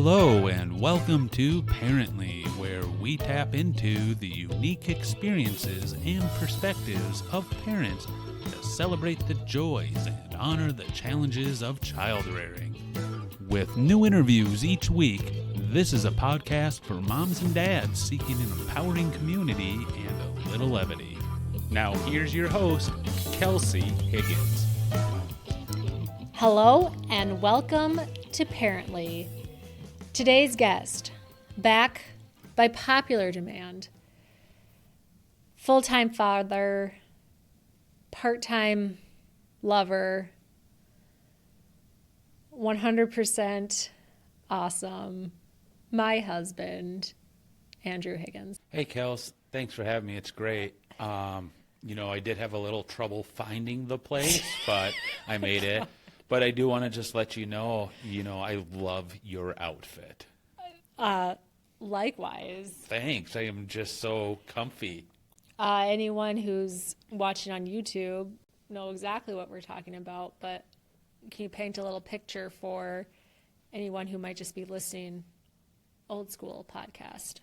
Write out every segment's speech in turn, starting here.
Hello and welcome to Parently, where we tap into the unique experiences and perspectives of parents to celebrate the joys and honor the challenges of child rearing. With new interviews each week, this is a podcast for moms and dads seeking an empowering community and a little levity. Now here's your host, Kelsey Higgins. Hello and welcome to Parently. Today's guest, back by popular demand, full-time father, part-time lover, 100% awesome, my husband, Andrew Higgins. Hey, Kels. Thanks for having me. It's great. I did have a little trouble finding the place, but I made it. But I do want to just let you know, I love your outfit. Likewise. Thanks. I am just so comfy. Anyone who's watching on YouTube know exactly what we're talking about, but can you paint a little picture for anyone who might just be listening old school podcast?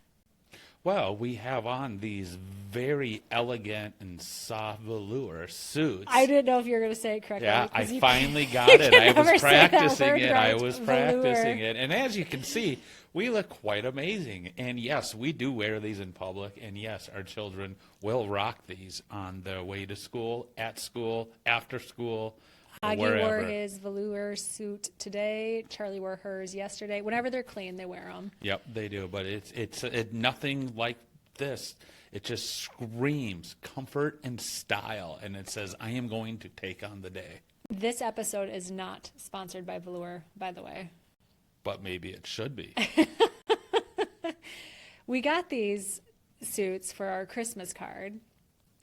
Well, we have on these very elegant and soft velour suits. I didn't know if you were going to say it correctly. Yeah, I finally got it. I was practicing it. Right. I was practicing it. And as you can see, we look quite amazing. And yes, we do wear these in public. And yes, our children will rock these on their way to school, at school, after school, Aggie wherever. wore his velour suit today. Charlie wore hers yesterday. Whenever they're clean, they wear them. Yep, they do. But it's nothing like this. It just screams comfort and style. And it says, I am going to take on the day. This episode is not sponsored by Velour, by the way. But maybe it should be. We got these suits for our Christmas card,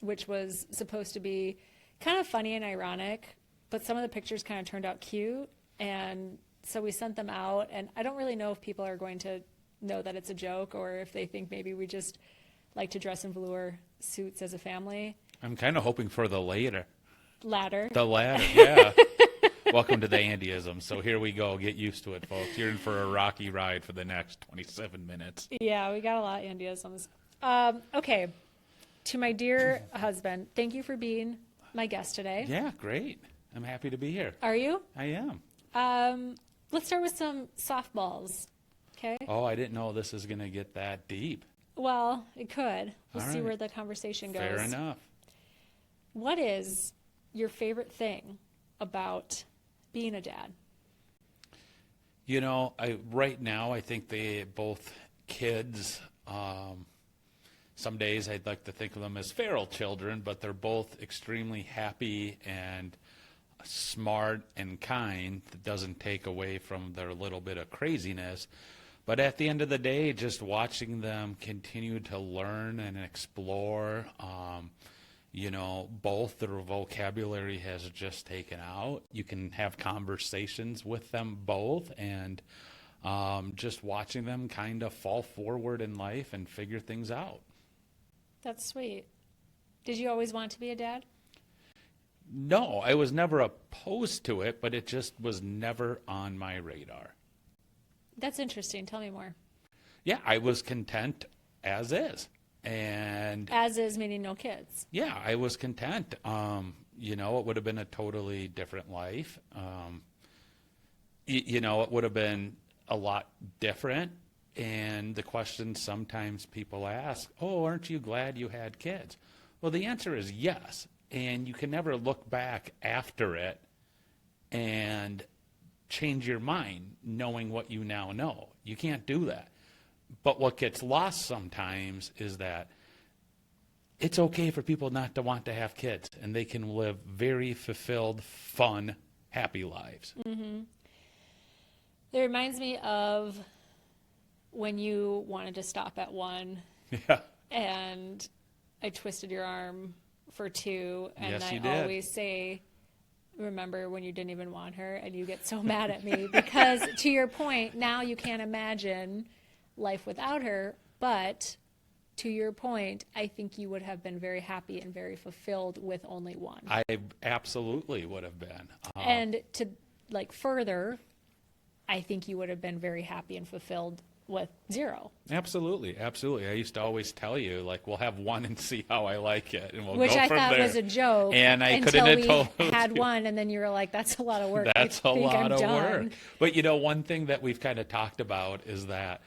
which was supposed to be kind of funny and ironic, but some of the pictures kind of turned out cute. And so we sent them out. And I don't really know if people are going to know that it's a joke or if they think maybe we just like to dress in velour suits as a family. I'm kind of hoping for the latter. The latter, yeah. Welcome to the Andyism. So here we go. Get used to it, folks. You're in for a rocky ride for the next 27 minutes. Yeah, we got a lot of Andyisms. Okay, to my dear husband, thank you for being my guest today. Yeah, great. I'm happy to be here. Are you? I am. Let's start with some softballs, okay? Oh, I didn't know this is going to get that deep. Well, it could. We'll All see right. where the conversation goes. Fair enough. What is your favorite thing about being a dad? Right now, I think they both kids, some days I'd like to think of them as feral children, but they're both extremely happy and smart and kind. That doesn't take away from their little bit of craziness. But at the end of the day, just watching them continue to learn and explore, both their vocabulary has just taken out. You can have conversations with them both, and just watching them kind of fall forward in life and figure things out. That's sweet. Did you always want to be a dad? No, I was never opposed to it, but it just was never on my radar. That's interesting. Tell me more. Yeah, I was content as is. And as is meaning no kids. Yeah, I was content. It would have been a totally different life. It would have been a lot different. And the question sometimes people ask, oh, aren't you glad you had kids? Well, the answer is yes. And you can never look back after it and change your mind knowing what you now know. You can't do that. But what gets lost sometimes is that it's okay for people not to want to have kids, and they can live very fulfilled, fun, happy lives. Mm-hmm. It reminds me of when you wanted to stop at one, yeah, and I twisted your arm for two, and yes, you I did. always say, remember when you didn't even want her, and you get so mad at me because, to your point, now you can't imagine life without her, but to your point, I think you would have been very happy and very fulfilled with only one. I absolutely would have been. And to further I think you would have been very happy and fulfilled with 0. Absolutely, absolutely. I used to always tell you, like, we'll have one and see how I like it, and we'll Which go I from thought there. was a joke And I until couldn't have we told had you. one, and then you were like, that's a lot of work. That's I a think lot I'm of done. work. But, one thing that we've kind of talked about is that,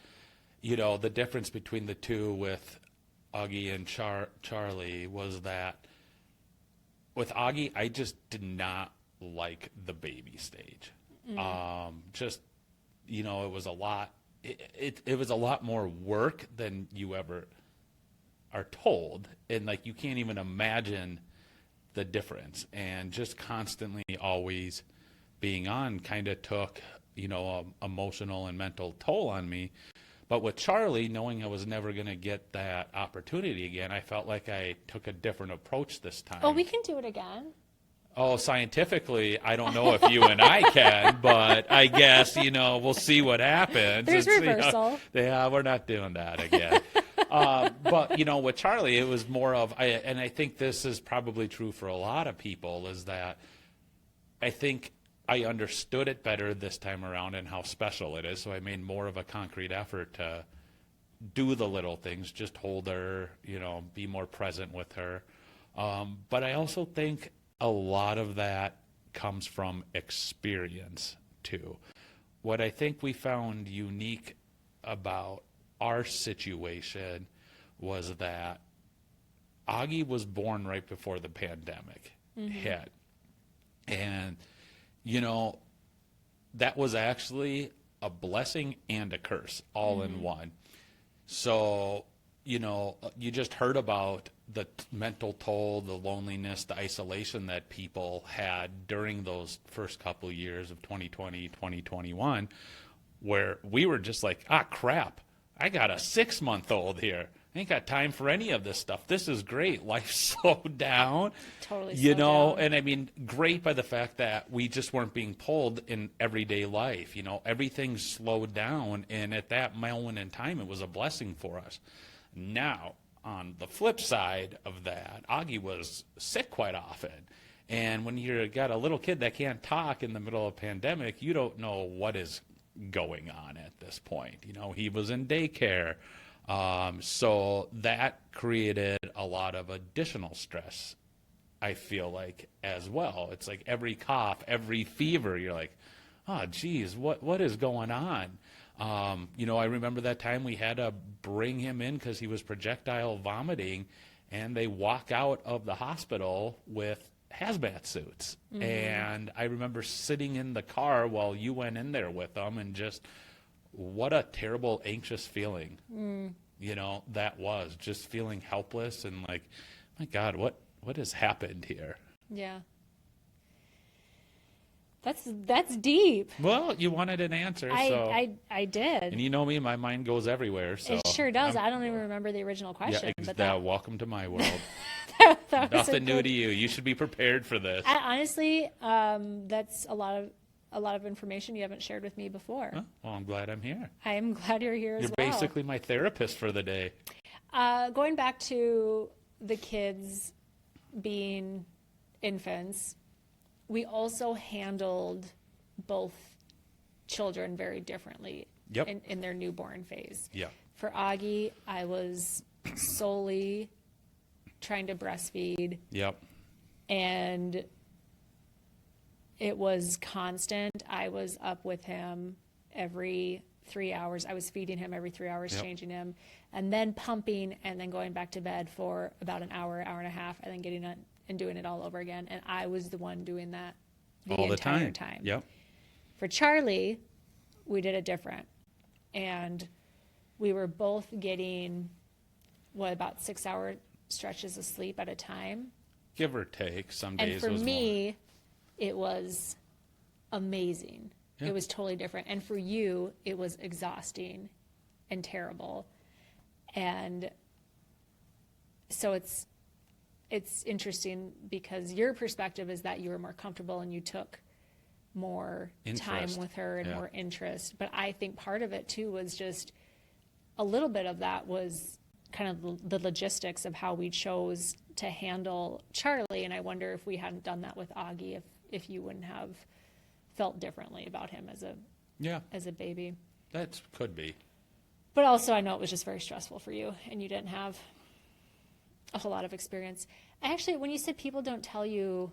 the difference between the two with Augie and Charlie was that with Augie, I just did not like the baby stage. Just, it was a lot. It was a lot more work than you ever are told. And, like, you can't even imagine the difference. And just constantly always being on kind of took, emotional and mental toll on me. But with Charlie, knowing I was never going to get that opportunity again, I felt like I took a different approach this time. Oh, we can do it again. Oh, scientifically, I don't know if you and I can, but I guess, we'll see what happens. There's and reversal. We're not doing that again. But, with Charlie, it was more of, and I think this is probably true for a lot of people, is that I think I understood it better this time around and how special it is. So I made more of a concrete effort to do the little things, just hold her, be more present with her. But I also think a lot of that comes from experience too. What I think we found unique about our situation was that Augie was born right before the pandemic hit. And that was actually a blessing and a curse all in one. So, you just heard about the mental toll, the loneliness, the isolation that people had during those first couple of years of 2020, 2021, where we were just like, crap, I got a 6-month-old here. I ain't got time for any of this stuff. This is great. Life slowed down. Totally slowed down. And I mean, great by the fact that we just weren't being pulled in everyday life. Everything slowed down. And at that moment in time, it was a blessing for us. Now, on the flip side of that, Augie was sick quite often. And when you've got a little kid that can't talk in the middle of a pandemic, you don't know what is going on at this point. He was in daycare. So that created a lot of additional stress, I feel like, as well. It's like every cough, every fever, you're like, oh, geez, what is going on? I remember that time we had to bring him in because he was projectile vomiting, and they walk out of the hospital with hazmat suits. And I remember sitting in the car while you went in there with them, and just what a terrible, anxious feeling. That was just feeling helpless and like, my God, what has happened here? Yeah. That's deep. Well, you wanted an answer, so. I did. And you know me, my mind goes everywhere, so. It sure does. I don't even remember the original question. Welcome to my world. that was Nothing new to you. You should be prepared for this. Honestly, that's a lot of information you haven't shared with me before. Huh? Well, I'm glad I'm here. I am glad you're here as well. You're basically my therapist for the day. Going back to the kids being infants, we also handled both children very differently in their newborn phase. Yeah. For Augie, I was solely trying to breastfeed. Yep. And it was constant. I was up with him every 3 hours. I was feeding him every 3 hours, changing him, and then pumping, and then going back to bed for about an hour, hour and a half, and then getting up and doing it all over again. And I was the one doing that the entire time. Yep. For Charlie, we did it different. And we were both getting, about 6-hour stretches of sleep at a time. Give or take. Some days And for was me, it was amazing. Yeah. It was totally different. And for you, it was exhausting and terrible. And so it's interesting because your perspective is that you were more comfortable and you took more time with her and more interest. But I think part of it too was just a little bit of that was kind of the logistics of how we chose to handle Charlie. And I wonder if we hadn't done that with Augie, if you wouldn't have felt differently about him as Yeah, as a baby. that could be. But also, I know it was just very stressful for you, and you didn't have a whole lot of experience. Actually, when you said people don't tell you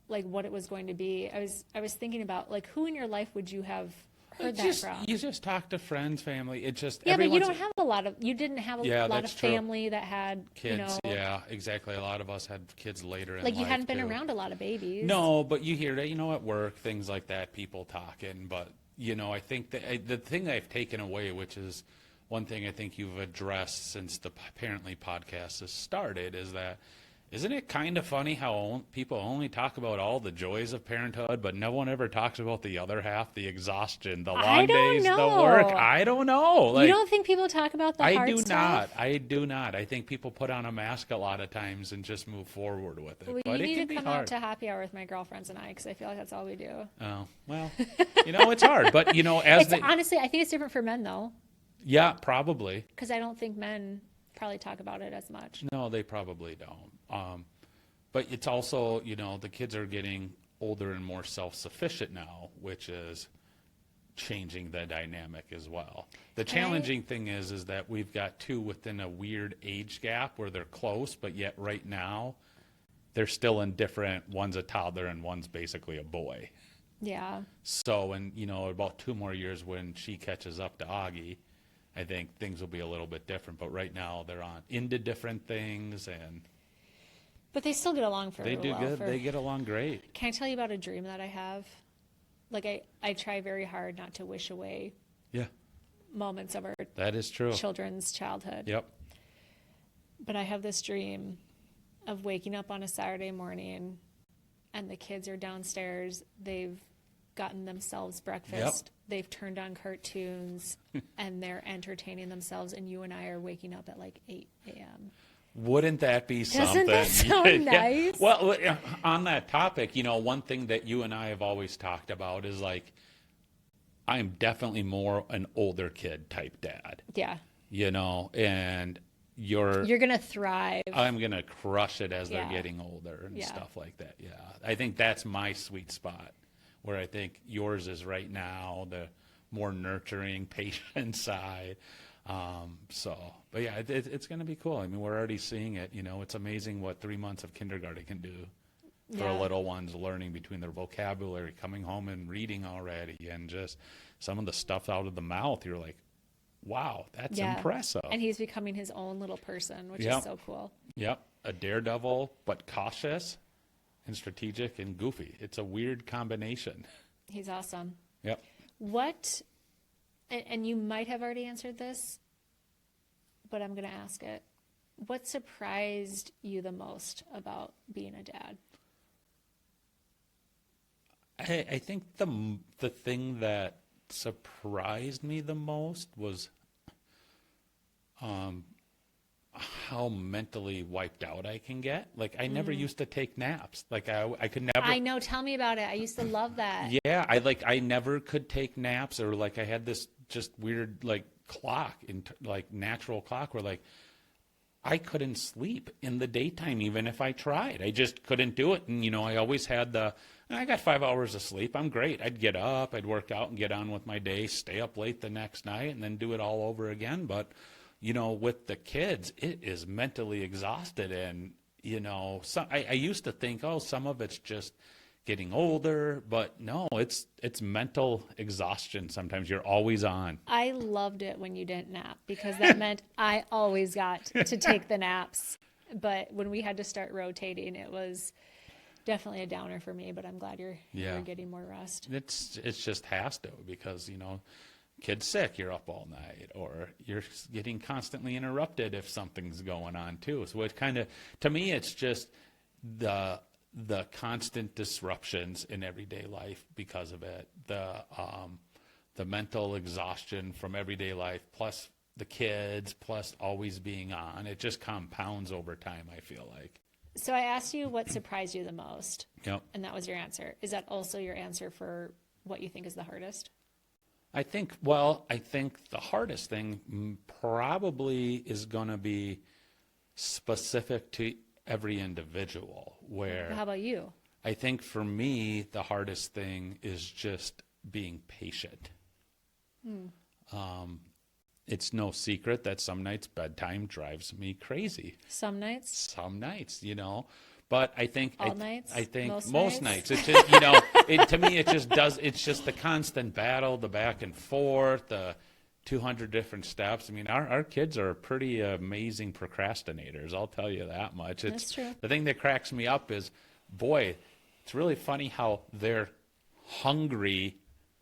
like what it was going to be, I was thinking about like who in your life would you have heard that from? You just talk to friends, family. It just Yeah, but you everyone's don't have a lot of. You didn't have a Yeah, lot of that's true. family that had kids. You know, Yeah, exactly. A lot of us had kids later in like life. you hadn't been too. around a lot of babies. No, but you hear that, at work, things like that, people talking. But, I think that the thing I've taken away, which is one thing I think you've addressed since the apparently podcast has started, is that isn't it kind of funny how people only talk about all the joys of parenthood, but no one ever talks about the other half, the exhaustion, the long days, the work? I don't know. Like, you don't think people talk about the hard stuff? I do not. I think people put on a mask a lot of times and just move forward with it. Well, but you it need can to be come hard. out to happy hour with my girlfriends and I, because I feel like that's all we do. Oh, well, it's hard. But, Honestly, I think it's different for men, though. Yeah, probably. Because I don't think men probably talk about it as much. No, they probably don't. But it's also, the kids are getting older and more self-sufficient now, which is changing the dynamic as well. The challenging thing is that we've got two within a weird age gap where they're close, but yet right now they're still in different, one's a toddler and one's basically a boy. Yeah. So in, about 2 more years when she catches up to Augie, I think things will be a little bit different. But right now they're into different things and... But they still get along They do good. They get along great. Can I tell you about a dream that I have? Like I try very hard not to wish away moments of our That is true. children's childhood. Yep. But I have this dream of waking up on a Saturday morning and the kids are downstairs. They've gotten themselves breakfast. Yep. They've turned on cartoons and they're entertaining themselves. And you and I are waking up at like 8 a.m. Wouldn't that be something? Doesn't that sound nice? Well, on that topic, one thing that you and I have always talked about is like, I'm definitely more an older kid type dad. Yeah. And you're going to thrive. I'm going to crush it as they're getting older and stuff like that. Yeah. I think that's my sweet spot, where I think yours is right now, the more nurturing, patient side. But yeah, it's going to be cool. I mean, we're already seeing it. It's amazing what 3 months of kindergarten can do for little ones, learning between their vocabulary, coming home and reading already, and just some of the stuff out of the mouth. You're like, wow, that's impressive. And he's becoming his own little person, which is so cool. Yep. A daredevil, but cautious and strategic and goofy. It's a weird combination. He's awesome. Yep. What, and you might have already answered this, but I'm going to ask it. What surprised you the most about being a dad? I think the thing that surprised me the most was how mentally wiped out I can get. Like, I never used to take naps. Like, I could never. I know. Tell me about it. I used to love that. Yeah, I never could take naps, or like I had this just weird like clock, like natural clock, where like I couldn't sleep in the daytime even if I tried. I just couldn't do it. And I always had I got 5 hours of sleep. I'm great. I'd get up, I'd work out and get on with my day, stay up late the next night, and then do it all over again. But with the kids, it is mentally exhausted. And, I used to think, some of it's just getting older, but no, it's mental exhaustion. Sometimes you're always on. I loved it when you didn't nap, because that meant I always got to take the naps. But when we had to start rotating, it was definitely a downer for me, but I'm glad you're getting more rest. It's just has to, because, kid's sick, you're up all night, or you're getting constantly interrupted if something's going on too. So it kind of, to me, it's just the constant disruptions in everyday life because of it, the mental exhaustion from everyday life, plus the kids, plus always being on. It just compounds over time, I feel like. So I asked you what surprised you the most. Yep. And that was your answer. Is that also your answer for what you think is the hardest? I think the hardest thing probably is going to be specific to every individual. Where How about you? I think for me, the hardest thing is just being patient. It's no secret that some nights bedtime drives me crazy. Some nights? Some nights, you know. But I think All nights? I think Most most nights? nights. It's just, you know, to me it just does. It's just the constant battle, the back and forth, the 200 different steps. I mean, our kids are pretty amazing procrastinators. I'll tell you that much. It's That's true. The thing that cracks me up is, boy, it's really funny how they're hungry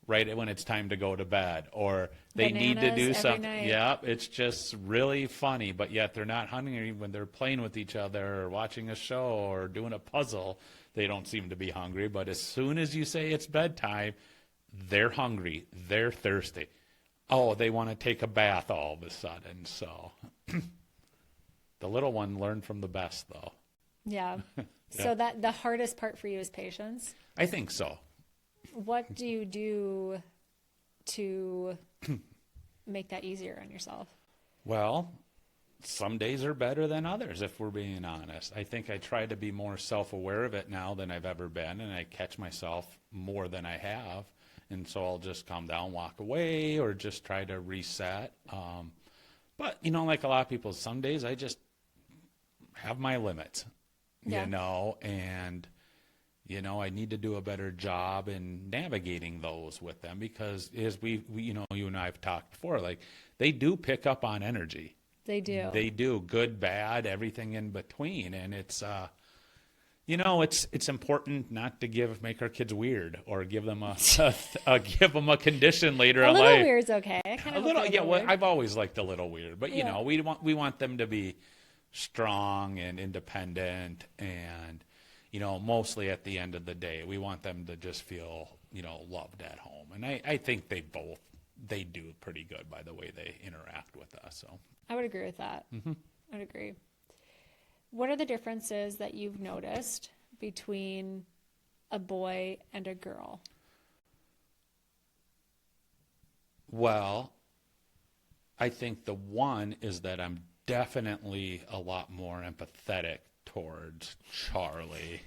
right when it's time to go to bed, or they need to Bananas do every something. night. Yeah, it's just really funny, but yet they're not hungry when they're playing with each other or watching a show or doing a puzzle. They don't seem to be hungry, but as soon as you say it's bedtime, they're hungry, they're thirsty. Oh, they want to take a bath all of a sudden. So the little one learned from the best, though. Yeah. Yeah. So that the hardest part for you is patience. I think so. What do you do to make that easier on yourself? Well, some days are better than others, if we're being honest. I think I try to be more self-aware of it now than I've ever been, and I catch myself more than I have. And so I'll just calm down, walk away, or just try to reset. But, you know, like a lot of people, some days I just have my limits, Yeah. you know, and, you know, I need to do a better job in navigating those with them because as we you know, you and I have talked before, like they do pick up on energy. They do. They do, good, bad, everything in between. And it's, you know, it's important not to make our kids weird or give them give them a condition later a in little life. weird's okay. I kind A of little, yeah. Well, weird. I've always liked a little weird, but you Yeah. know, we want them to be strong and independent, and you know, mostly at the end of the day, we want them to just feel, you know, loved at home. And I think they do pretty good by the way they interact with us. So I would agree with that. Mm-hmm. I would agree. What are the differences that you've noticed between a boy and a girl? Well, I think the one is that I'm definitely a lot more empathetic towards Charlie.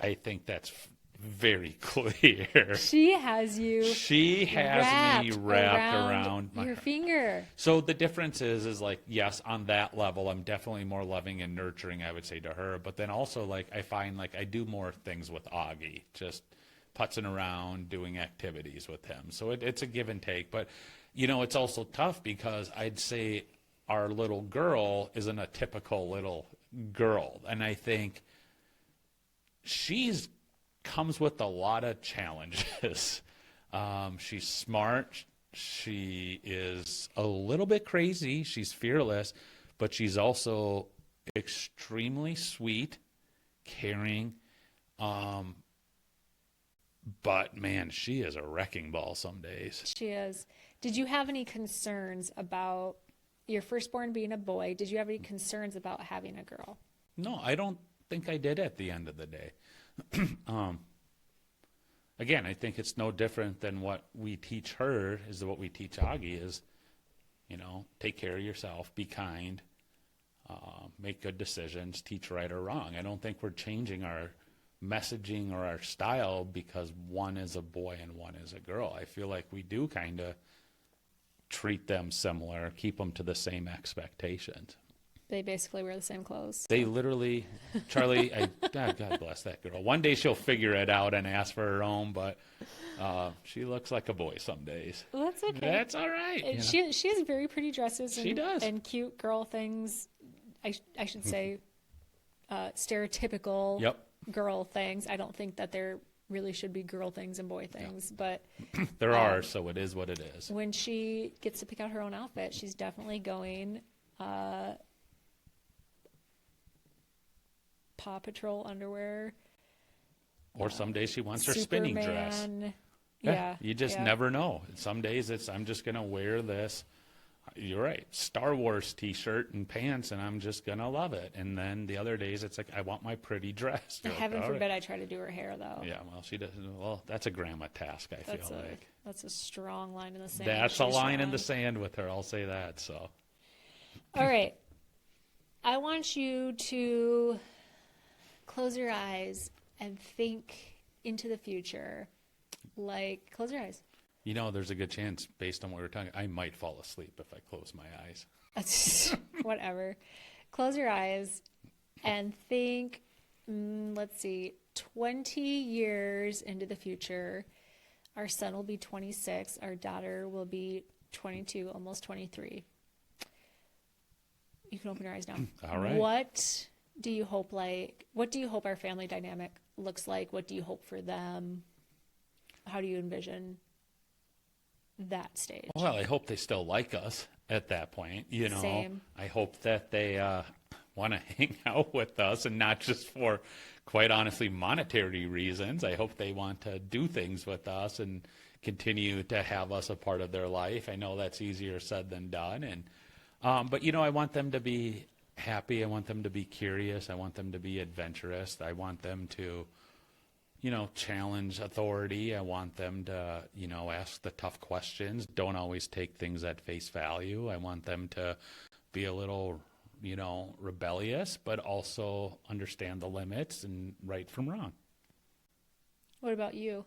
I think that's very clear. She has you She has me wrapped around your finger. So the difference is like, yes, on that level, I'm definitely more loving and nurturing, I would say, to her. But then also, like, I find like I do more things with Augie, just putzing around, doing activities with him. So it's a give and take. But, you know, it's also tough because I'd say our little girl isn't a typical little girl. And I think she's comes with a lot of challenges. She's smart. She is a little bit crazy. She's fearless, but she's also extremely sweet, caring. But man, she is a wrecking ball some days. She is. Did you have any concerns about your firstborn being a boy? Did you have any concerns about having a girl? No, I don't think I did at the end of the day. Again, I think it's no different than what we teach her is what we teach Augie is, you know, take care of yourself, be kind, make good decisions, teach right or wrong. I don't think we're changing our messaging or our style because one is a boy and one is a girl. I feel like we do kind of treat them similar, keep them to the same expectations. They basically wear the same clothes. They literally, Charlie, God bless that girl. One day she'll figure it out and ask for her own, but she looks like a boy some days. Well, that's okay. That's all right. You know? She has very pretty dresses and, She does. and cute girl things. I should say stereotypical Yep. girl things. I don't think that there really should be girl things and boy things, but There are, so it is what it is. when she gets to pick out her own outfit, she's definitely going Paw Patrol underwear. Or some days she wants her spinning dress. Superman. Yeah. You just never know. Some days I'm just going to wear this. You're right. Star Wars t-shirt and pants, and I'm just going to love it. And then the other days it's like, I want my pretty dress. Heaven All forbid right. I try to do her hair, though. Yeah, well, she doesn't. Well, that's a grandma task, I feel like. That's a strong line in the sand. That's a she's line in drawn. the sand with her. I'll say that. So, All right. I want you to close your eyes and think into the future. Like, close your eyes. There's a good chance, based on what we were talking, I might fall asleep if I close my eyes. Whatever. Close your eyes and think, let's see, 20 years into the future, our son will be 26, our daughter will be 22, almost 23. You can open your eyes now. All right. What do you hope our family dynamic looks like? What do you hope for them? How do you envision that stage? Well, I hope they still like us at that point. Same. I hope that they want to hang out with us, and not just for, quite honestly, monetary reasons. I hope they want to do things with us and continue to have us a part of their life. I know that's easier said than done. And but I want them to be happy. I want them to be curious. I want them to be adventurous. I want them to challenge authority. I want them to, ask the tough questions. Don't always take things at face value. I want them to be a little, rebellious, but also understand the limits and right from wrong. What about you?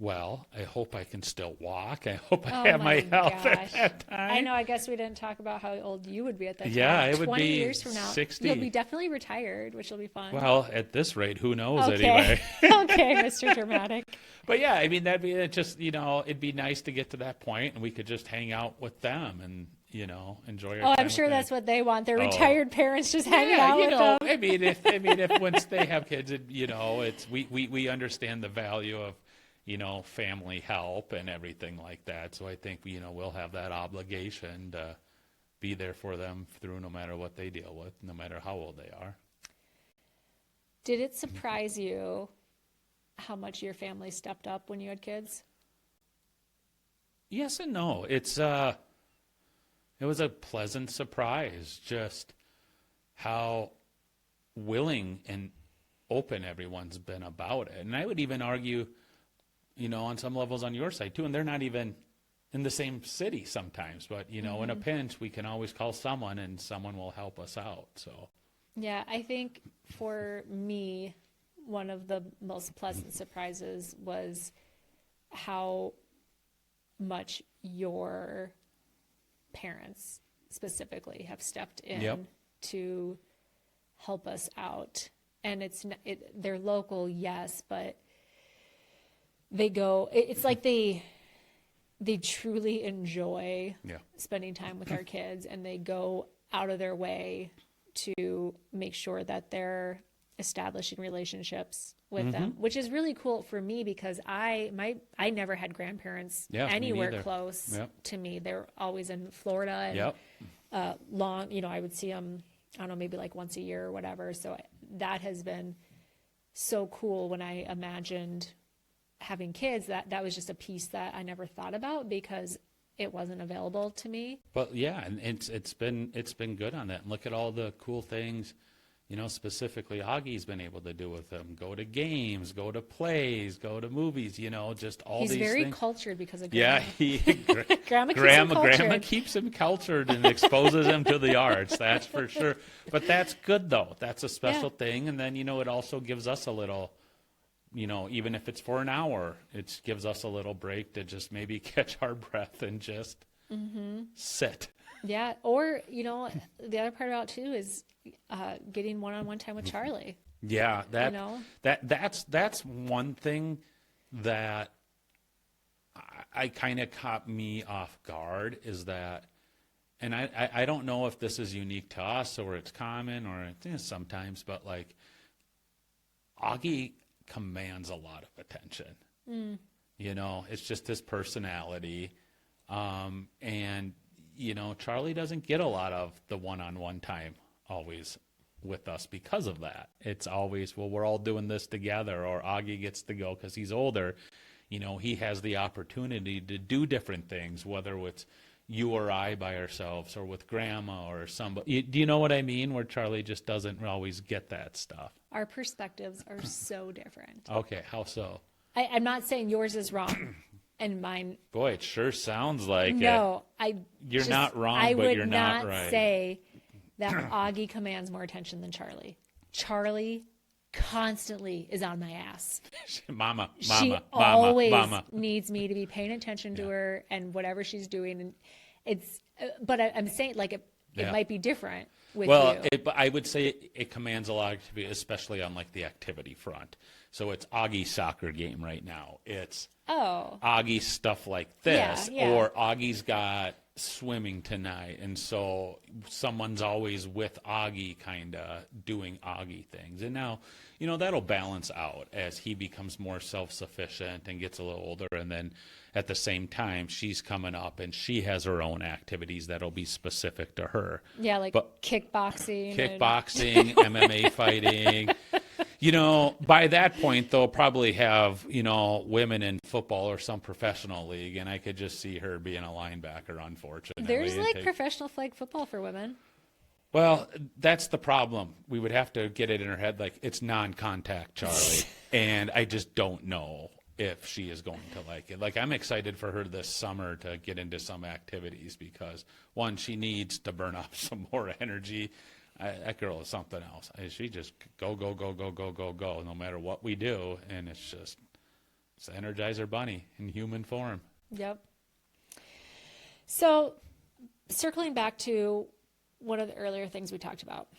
Well, I hope I can still walk. I hope I have my health at that time. I know. I guess we didn't talk about how old you would be at that time. Yeah, it would 20 be years from now. 60. You'll be definitely retired, which will be fun. Well, at this rate, who knows okay. anyway. Okay, Mr. Dramatic. But yeah, I mean, that'd be just, it'd be nice to get to that point and we could just hang out with them and, enjoy our time. I'm sure that's what they want. Their retired parents just hanging out with them. I mean, if once they have kids, we understand the value of, family help and everything like that. So I think, we'll have that obligation to be there for them through no matter what they deal with, no matter how old they are. Did it surprise you how much your family stepped up when you had kids? Yes and no. It was a pleasant surprise, just how willing and open everyone's been about it. And I would even argue, on some levels on your side too, and they're not even in the same city sometimes, but, in a pinch, we can always call someone and someone will help us out. So, yeah, I think for me, one of the most pleasant surprises was how much your parents specifically have stepped in to help us out. And they're local, yes, but it's like they truly enjoy spending time with our kids, and they go out of their way to make sure that they're establishing relationships with them, which is really cool for me because I never had grandparents anywhere close to me. They're always in Florida and long, I would see them, I don't know, maybe like once a year or whatever. So that has been so cool. When I imagined having kids, that was just a piece that I never thought about because it wasn't available to me. But yeah, and it's been good on that. And look at all the cool things, specifically Augie's been able to do with them. Go to games, go to plays, go to movies, just all these things. He's very cultured because of Grandma. Yeah, Grandma keeps him cultured and exposes him to the arts, that's for sure. But that's good, though. That's a special thing. And then, it also gives us a little, even if it's for an hour, it gives us a little break to just maybe catch our breath and just sit. Yeah, or, the other part about too is getting one-on-one time with Charlie. Yeah, that's one thing that I kind of caught me off guard is that, and I don't know if this is unique to us or it's common or sometimes, but like Augie commands a lot of attention. It's just his personality. And Charlie doesn't get a lot of the one-on-one time always with us because of that. It's always, well, we're all doing this together, or Augie gets to go because he's older. He has the opportunity to do different things, whether it's you or I by ourselves or with grandma or somebody. Do you know what I mean? Where Charlie just doesn't always get that stuff. Our perspectives are so different. Okay, how so? I'm not saying yours is wrong. And mine. Boy, it sure sounds like no, it. You're not wrong, but you're not right. I would not say that Augie commands more attention than Charlie. Charlie constantly is on my ass. Mama, She mama, always mama. needs me to be paying attention to her and whatever she's doing. And it's, but I'm saying like it Yeah. might be different with Well, you. I would say it commands a lot of activity, especially on like the activity front. So it's Augie's soccer game right now. It's Augie's stuff like this, Yeah, yeah. or Augie's got swimming tonight, and so someone's always with Augie, kind of doing Augie things. And now, that'll balance out as he becomes more self-sufficient and gets a little older, and then at the same time, she's coming up and she has her own activities that'll be specific to her. Yeah, like But kickboxing. MMA fighting. By that point, they'll probably have, women in football or some professional league, and I could just see her being a linebacker, unfortunately. There's like professional flag football for women. Well, that's the problem. We would have to get it in her head, like, it's non-contact, Charlie, and I just don't know if she is going to like it. Like, I'm excited for her this summer to get into some activities because, one, she needs to burn off some more energy. That girl is something else. She just go, no matter what we do, and it's the Energizer Bunny in human form. Yep. So, circling back to one of the earlier things we talked about,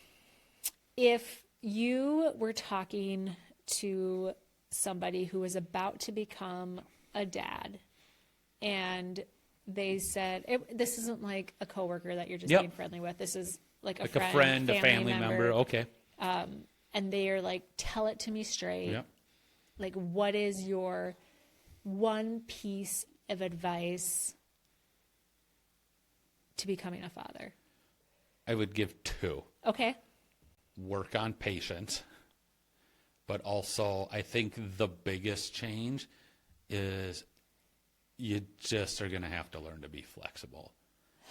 if you were talking to somebody who was about to become a dad, and they said, this isn't like a coworker that you're just being friendly with. This is like a friend, a family member. Okay. And they are like, tell it to me straight. Yep. Like, what is your one piece of advice to becoming a father? I would give 2. Okay. Work on patience. But also, I think the biggest change is you just are going to have to learn to be flexible.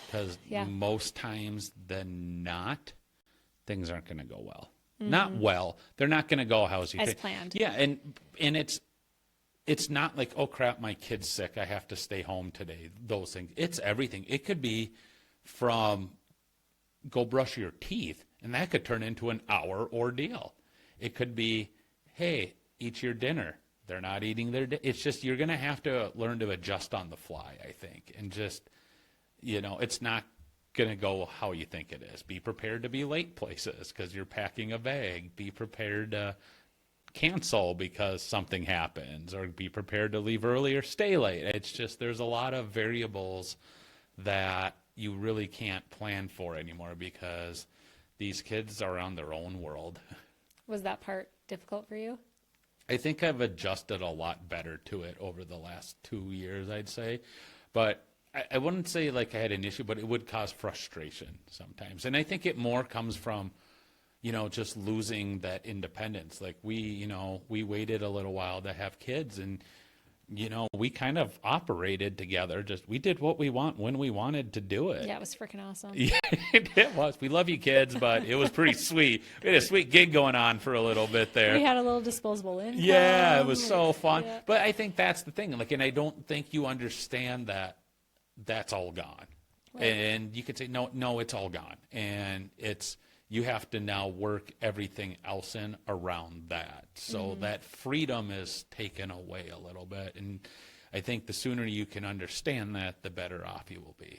Because most times than not, things aren't going to go well. Mm-hmm. Not well. They're not going to go as you think. As planned. Yeah, and it's not like, oh, crap, my kid's sick, I have to stay home today. Those things. It's everything. It could be from go brush your teeth, and that could turn into an hour ordeal. It could be, hey, eat your dinner. They're not eating their dinner. It's just you're going to have to learn to adjust on the fly, I think, and just, it's not going to go how you think it is. Be prepared to be late places because you're packing a bag. Be prepared to cancel because something happens, or be prepared to leave early or stay late. It's just there's a lot of variables that you really can't plan for anymore because these kids are on their own world. Was that part difficult for you? I think I've adjusted a lot better to it over the last 2 years, I'd say. But I wouldn't say like I had an issue, but it would cause frustration sometimes. And I think it more comes from, just losing that independence. Like we waited a little while to have kids, and, we kind of operated together. We did what we want when we wanted to do it. Yeah, it was freaking awesome. Yeah, it was. We love you kids, but it was pretty sweet. We had a sweet gig going on for a little bit there. We had a little disposable income. Yeah, it was so fun. Yeah. But I think that's the thing. Like, and I don't think you understand that that's all gone. Right. And you could say, no, it's all gone. And you have to now work everything else in around that. So that freedom is taken away a little bit. And I think the sooner you can understand that, the better off you will be.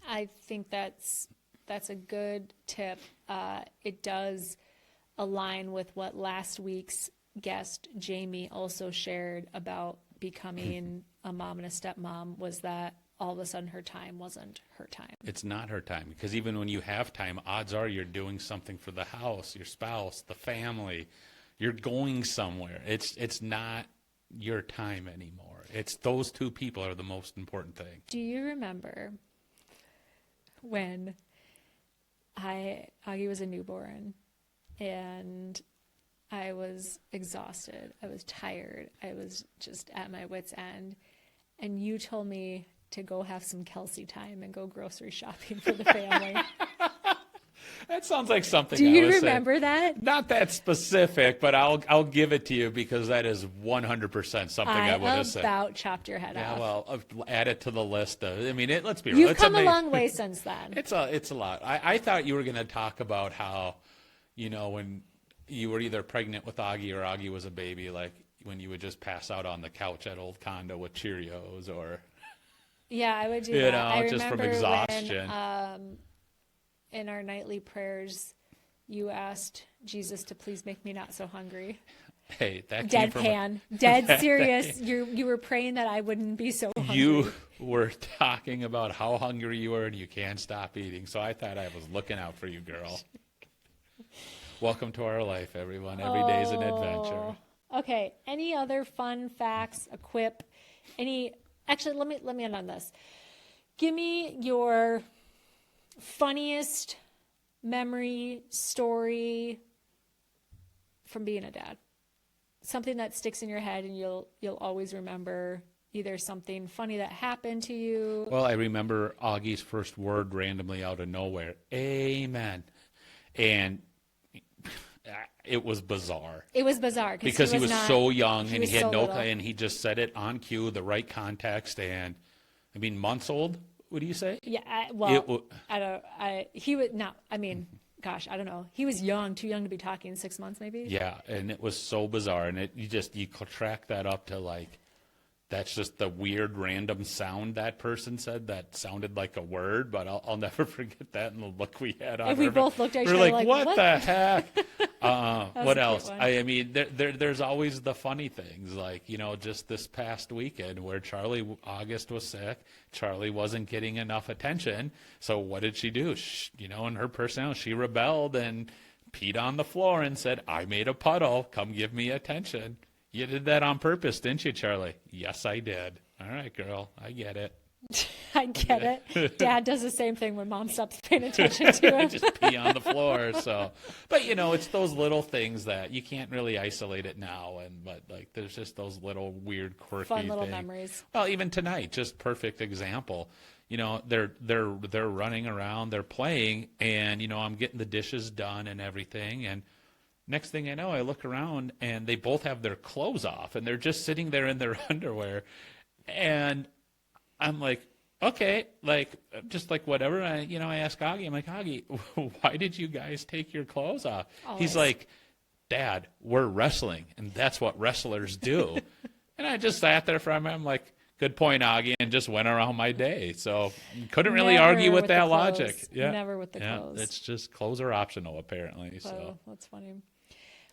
I think that's a good tip. It does align with what last week's guest, Jamie, also shared about becoming a mom and a stepmom, was that all of a sudden her time wasn't her time. It's not her time, because even when you have time, odds are you're doing something for the house, your spouse, the family. You're going somewhere. It's not your time anymore. It's those two people are the most important thing. Do you remember when Augie was a newborn and I was exhausted, I was tired, I was just at my wit's end, and you told me to go have some Kelsey time and go grocery shopping for the family? That sounds like something Do I you would remember say. that? Not that specific, but I'll give it to you because that is 100% something I would have said. I about chopped your head off. Yeah, well, add it to the list. Let's be real. You've come a long way since then. It's a lot. I thought you were going to talk about how, when you were either pregnant with Augie or Augie was a baby, like when you would just pass out on the couch at Old Condo with Cheerios or, Yeah, I would do you that. know, I just from remember exhaustion. when, in our nightly prayers, you asked Jesus to please make me not so hungry. Hey, that came from Deadpan, dead serious. You were praying that I wouldn't be so hungry. you were talking about how hungry you were and you can't stop eating. So I thought I was looking out for you, girl. Welcome to our life, everyone. Every day's an adventure. Okay. Any other fun facts, a quip? Actually, let me end on this. Give me your funniest memory story from being a dad. Something that sticks in your head and you'll always remember, either something funny that happened to you. Well, I remember Augie's first word randomly out of nowhere, amen. And it was bizarre. It was bizarre Because he was so young and he had no, little. and he just said it on cue, the right context, and I mean, months old, what do you say? Yeah, gosh, I don't know. He was young, too young to be talking, 6 months maybe. Yeah, and it was so bizarre, and you track that up to like, that's just the weird random sound that person said that sounded like a word, but I'll never forget that and the look we had on. And we both looked at each We're other like, like, what the heck? What a else? cute one. I mean, there's always the funny things, like, you know, just this past weekend where August was sick, Charlie wasn't getting enough attention. So what did she do? You know, in her personality, she rebelled and peed on the floor and said, I made a puddle. Come give me attention. You did that on purpose, didn't you, Charlie? Yes, I did. All right, girl. I get it. I get it. Dad does the same thing when mom stops paying attention to him. Just pee on the floor. So, but you know, it's those little things that you can't really isolate it now. But like, there's just those little weird, quirky Fun little things. memories. Well, even tonight, just perfect example. You know, they're running around, they're playing, and you know, I'm getting the dishes done and everything, and next thing I know, I look around and they both have their clothes off and they're just sitting there in their underwear. And I'm like, okay, like, just like whatever. I ask Augie, I'm like, Augie, why did you guys take your clothes off? Always. He's like, Dad, we're wrestling and that's what wrestlers do. And I just sat there for a minute. I'm like, good point, Augie, and just went around my day. So couldn't really argue with that logic. Yeah. Never with the clothes. It's just clothes are optional, apparently. So that's funny.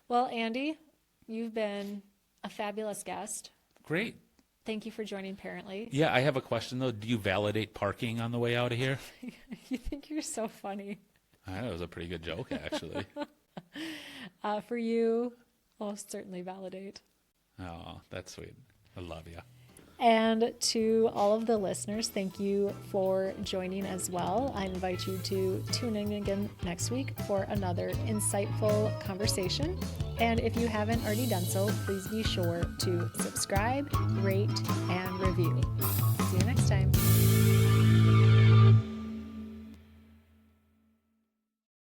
Well, Andy, you've been a fabulous guest. Great. Thank you for joining Parently. Yeah, I have a question, though. Do you validate parking on the way out of here? You think you're so funny. That was a pretty good joke, actually. For you, I'll certainly validate. Oh, that's sweet. I love you. And to all of the listeners, thank you for joining as well. I invite you to tune in again next week for another insightful conversation. And if you haven't already done so, please be sure to subscribe, rate, and review.